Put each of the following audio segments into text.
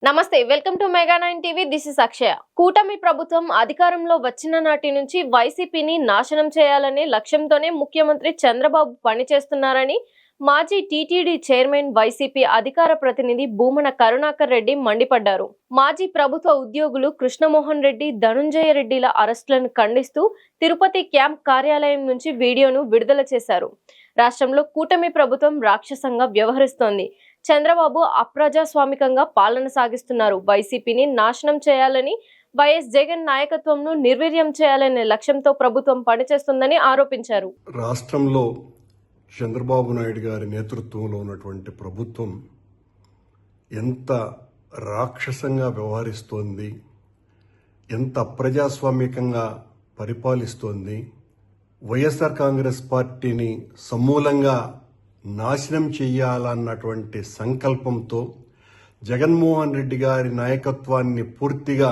నమస్తే, welcome to mega 9 TV. This is Akshaya. కూటమి ప్రభుత్వం అధికారంలో వచ్చిన నాటి నుంచి వైసీపీని నాశనం చేయాలనే లక్ష్యంతోనే ముఖ్యమంత్రి చంద్రబాబు పనిచేస్తున్నారని మాజీ టీటీడీ చైర్మన్, వైసీపీ అధికార ప్రతినిధి భూమన కరుణాకర్ రెడ్డి మండిపడ్డారు. మాజీ ప్రభుత్వ ఉద్యోగులు కృష్ణమోహన్ రెడ్డి, ధనుంజయ రెడ్డిల అరెస్టులను ఖండిస్తూ తిరుపతి క్యాంప్ కార్యాలయం నుంచి వీడియోను విడుదల చేశారు. రాష్ట్రంలో కూటమి ప్రభుత్వం రాక్షసంగా వ్యవహరిస్తోంది. చంద్రబాబు అప్రజాస్వామికంగా పాలన సాగిస్తున్నారు. వైసీపీని నాశనం చేయాలని, వైఎస్ జగన్ నాయకత్వంను నిర్వీర్యం చేయాలనే లక్ష్యంతో ప్రభుత్వం పనిచేస్తుందని ఆరోపించారు. రాష్ట్రంలో చంద్రబాబు నాయుడు గారి నేతృత్వంలో ఉన్నటువంటి ప్రభుత్వం ఎంత రాక్షసంగా వ్యవహరిస్తోంది, ఎంత అప్రజాస్వామికంగా పరిపాలిస్తోంది, వైఎస్ఆర్ కాంగ్రెస్ పార్టీని సమూలంగా నాశనం చేయాలన్నటువంటి సంకల్పంతో జగన్మోహన్ రెడ్డి గారి నాయకత్వాన్ని పూర్తిగా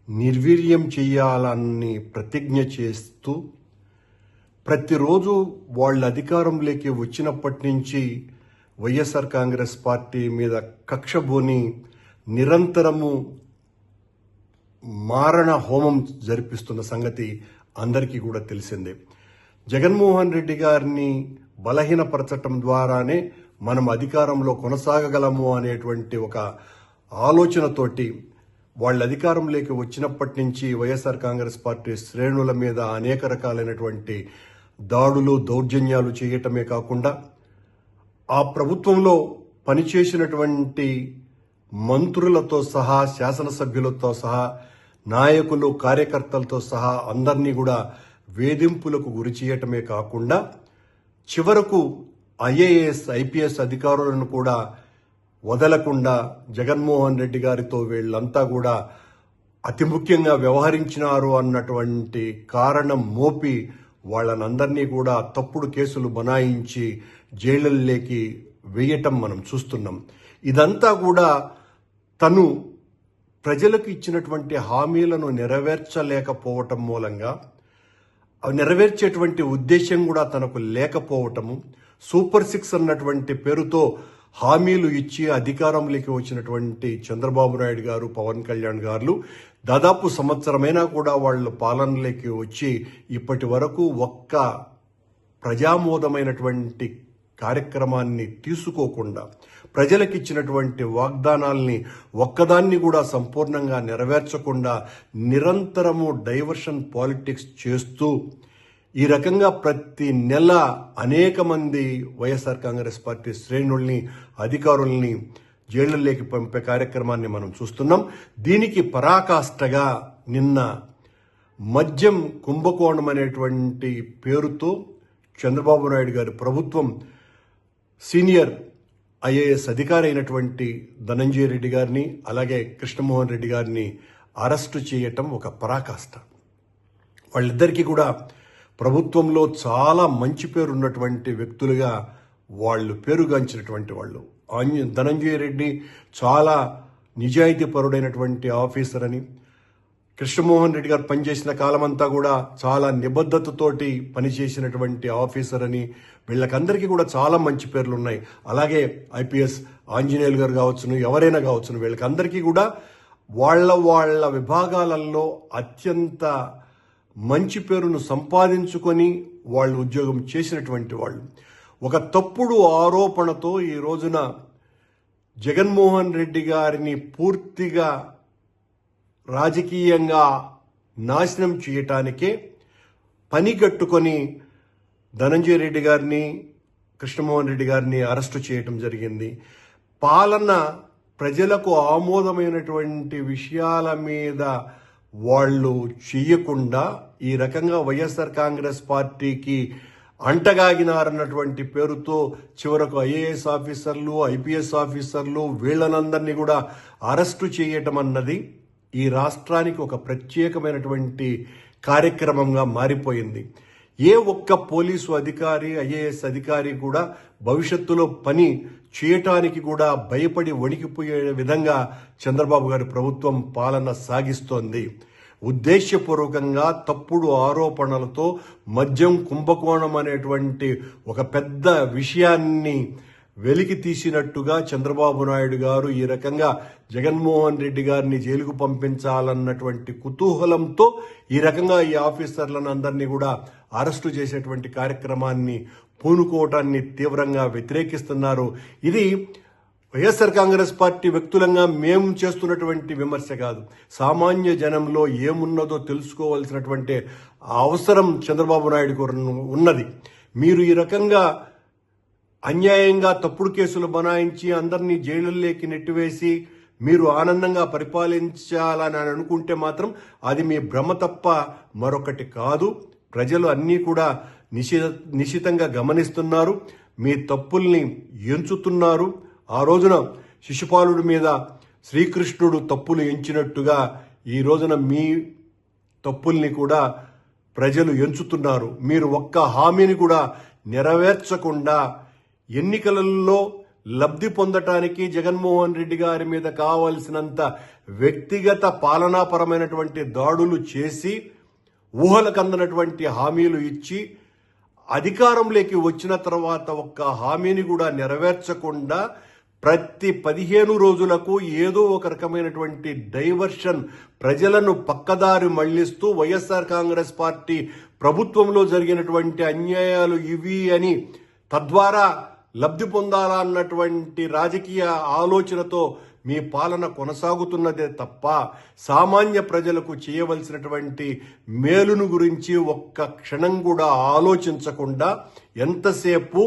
నిర్వీర్యం చేయాలని ప్రతిజ్ఞ చేస్తూ ప్రతిరోజు వాళ్ళ అధికారంలోకి వచ్చినప్పటి నుంచి వైఎస్ఆర్ కాంగ్రెస్ పార్టీ మీద కక్షబోని నిరంతరము మారణ హోమం జరిపిస్తున్న సంగతి అందరికీ కూడా తెలిసిందే. జగన్మోహన్ రెడ్డి గారిని బలహీనపరచటం ద్వారానే మనం అధికారంలో కొనసాగగలము అనేటువంటి ఒక ఆలోచనతోటి వాళ్ళ అధికారంలోకి వచ్చినప్పటి నుంచి వైఎస్ఆర్ కాంగ్రెస్ పార్టీ శ్రేణుల మీద అనేక రకాలైనటువంటి దాడులు, దౌర్జన్యాలు చేయటమే కాకుండా ఆ ప్రభుత్వంలో పనిచేసినటువంటి మంత్రులతో సహా, శాసనసభ్యులతో సహా, నాయకులు, కార్యకర్తలతో సహా అందరినీ కూడా వేధింపులకు గురి చేయటమే కాకుండా చివరకు ఐఏఎస్, ఐపీఎస్ అధికారులను కూడా వదలకుండా జగన్మోహన్ రెడ్డి గారితో వీళ్ళంతా కూడా అతి ముఖ్యంగా వ్యవహరించినారు అన్నటువంటి కారణం మోపి వాళ్ళనందరినీ కూడా తప్పుడు కేసులు బనాయించి జైళ్లలోకి వేయటం మనం చూస్తున్నాం. ఇదంతా కూడా తను ప్రజలకు ఇచ్చినటువంటి హామీలను నెరవేర్చలేకపోవటం మూలంగా, నెరవేర్చేటువంటి ఉద్దేశం కూడా తనకు లేకపోవటము, సూపర్ 6 అన్నటువంటి పేరుతో హామీలు ఇచ్చి అధికారంలోకి వచ్చినటువంటి చంద్రబాబు నాయుడు గారు, పవన్ కళ్యాణ్ గారు దాదాపు సంవత్సరమైనా కూడా వాళ్ళు పాలనలోకి వచ్చి ఇప్పటి వరకు ఒక్క ప్రజామోదమైనటువంటి కార్యక్రమాన్ని తీసుకోకుండా, ప్రజలకు ఇచ్చినటువంటి వాగ్దానాల్ని ఒక్కదాన్ని కూడా సంపూర్ణంగా నెరవేర్చకుండా నిరంతరము డైవర్షన్ పాలిటిక్స్ చేస్తూ ఈ రకంగా ప్రతి నెల అనేక మంది వైఎస్ఆర్ కాంగ్రెస్ పార్టీ శ్రేణుల్ని, అధికారుల్ని జైళ్లలోకి పంపే కార్యక్రమాన్ని మనం చూస్తున్నాం. దీనికి పరాకాష్ఠగా నిన్న మద్యం కుంభకోణం అనేటువంటి పేరుతో చంద్రబాబు నాయుడు గారి ప్రభుత్వం సీనియర్ ఐఏఎస్ అధికారి అయినటువంటి ధనంజయ రెడ్డి గారిని, అలాగే కృష్ణమోహన్ రెడ్డి గారిని అరెస్టు చేయటం ఒక పరాకాష్ఠ. వాళ్ళిద్దరికీ కూడా ప్రభుత్వంలో చాలా మంచి పేరు ఉన్నటువంటి వ్యక్తులుగా వాళ్ళు పేరుగాంచినటువంటి వాళ్ళు. ధనంజయ రెడ్డి చాలా నిజాయితీపరుడైనటువంటి ఆఫీసర్ అని, కృష్ణమోహన్ రెడ్డి గారు పనిచేసిన కాలమంతా కూడా చాలా నిబద్ధతతోటి పనిచేసినటువంటి ఆఫీసర్ అని వీళ్ళకందరికీ కూడా చాలా మంచి పేర్లు ఉన్నాయి. అలాగే ఐపీఎస్ ఆంజనేయులు గారు కావచ్చును, ఎవరైనా కావచ్చును, వీళ్ళకందరికీ కూడా వాళ్ళ విభాగాలలో అత్యంత మంచి పేరును సంపాదించుకొని వాళ్ళు ఉద్యోగం చేసినటువంటి వాళ్ళు. ఒక తప్పుడు ఆరోపణతో ఈ రోజున జగన్మోహన్ రెడ్డి గారిని పూర్తిగా రాజకీయంగా నాశనం చేయటానికే పనిగట్టుకొని ధనంజయ రెడ్డి గారిని, కృష్ణమోహన్ రెడ్డి గారిని అరెస్టు చేయటం జరిగింది. పాలన ప్రజలకు ఆమోదమైనటువంటి విషయాల మీద వాళ్ళు చేయకుండా ఈ రకంగా వైఎస్ఆర్ కాంగ్రెస్ పార్టీకి అంటగాగినారన్నటువంటి పేరుతో చివరకు ఐఏఎస్ ఆఫీసర్లు, ఐపీఎస్ ఆఫీసర్లు వీళ్ళనందరినీ కూడా అరెస్టు చేయటం అన్నది ఈ రాష్ట్రానికి ఒక ప్రత్యేకమైనటువంటి కార్యక్రమంగా మారిపోయింది. ఏ ఒక్క పోలీసు అధికారి, ఐఏఎస్ అధికారి కూడా భవిష్యత్తులో పని చేయటానికి కూడా భయపడి వణికిపోయే విధంగా చంద్రబాబు గారి ప్రభుత్వం పాలన సాగిస్తోంది. ఉద్దేశపూర్వకంగా తప్పుడు ఆరోపణలతో మద్యం కుంభకోణం అనేటువంటి ఒక పెద్ద విషయాన్ని వెలికి తీసినట్టుగా చంద్రబాబు నాయుడు గారు ఈ రకంగా జగన్మోహన్ రెడ్డి గారిని జైలుకు పంపించాలన్నటువంటి కుతూహలంతో ఈ రకంగా ఈ ఆఫీసర్లను అందరినీ కూడా అరెస్టు చేసేటువంటి కార్యక్రమాన్ని పూనుకోవటాన్ని తీవ్రంగా వ్యతిరేకిస్తున్నారు. ఇది వైఎస్ఆర్ కాంగ్రెస్ పార్టీ వ్యక్తులంగా మేము చేస్తున్నటువంటి విమర్శ కాదు. సామాన్య జనంలో ఏమున్నదో తెలుసుకోవాల్సినటువంటి అవసరం చంద్రబాబు నాయుడుకు ఉన్నది. మీరు ఈ రకంగా అన్యాయంగా తప్పుడు కేసులు బనాయించి అందరినీ జైలుల్లోకి నెట్టివేసి మీరు ఆనందంగా పరిపాలించాలని అనుకుంటే మాత్రం అది మీ భ్రమ తప్ప మరొకటి కాదు. ప్రజలు అన్నీ కూడా నిశితంగా గమనిస్తున్నారు. మీ తప్పుల్ని ఎంచుతున్నారు. ఆ రోజున శిశుపాలుడి మీద శ్రీకృష్ణుడు తప్పులు ఎంచినట్టుగా ఈ రోజున మీ తప్పుల్ని కూడా ప్రజలు ఎంచుతున్నారు. మీరు ఒక్క హామీని కూడా నెరవేర్చకుండా ఎన్నికలలో లబ్ధి పొందటానికి జగన్మోహన్ రెడ్డి గారి మీద కావలసినంత వ్యక్తిగత పాలనాపరమైనటువంటి దాడులు చేసి ఊహలకు అందనటువంటి హామీలు ఇచ్చి అధికారంలోకి వచ్చిన తర్వాత ఒక్క హామీని కూడా నెరవేర్చకుండా ప్రతి 15 రోజులకు ఏదో ఒక రకమైనటువంటి డైవర్షన్ ప్రజలను పక్కదారి మళ్లిస్తూ వైఎస్ఆర్ కాంగ్రెస్ పార్టీ ప్రభుత్వంలో జరిగినటువంటి అన్యాయాలు ఇవి అని తద్వారా లబ్ధి పొందాలన్నటువంటి రాజకీయ ఆలోచనతో మీ పాలన కొనసాగుతున్నదే తప్ప సామాన్య ప్రజలకు చేయవలసినటువంటి మేలును గురించి ఒక్క క్షణం కూడా ఆలోచించకుండా ఎంతసేపు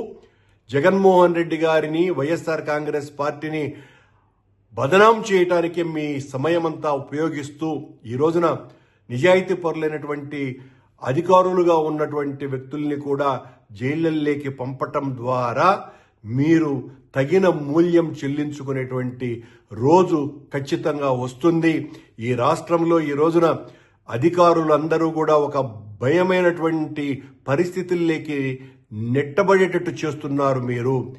జగన్మోహన్ రెడ్డి గారిని వైఎస్ఆర్ కాంగ్రెస్ పార్టీని బదనాం చేయటానికి మీ సమయమంతా ఉపయోగిస్తూ ఈ రోజున నిజాయితీ పరులైనటువంటి అధికారులుగా ఉన్నటువంటి వ్యక్తుల్ని కూడా జైళ్లలోకి పంపటం ద్వారా మీరు తగిన మూల్యం చెల్లించుకునేటువంటి రోజు ఖచ్చితంగా వస్తుంది. ఈ రాష్ట్రంలో ఈ రోజున అధికారులందరూ కూడా ఒక భయమైనటువంటి పరిస్థితుల్లోకి నెట్టబడేటట్టు చేస్తున్నారు మీరు.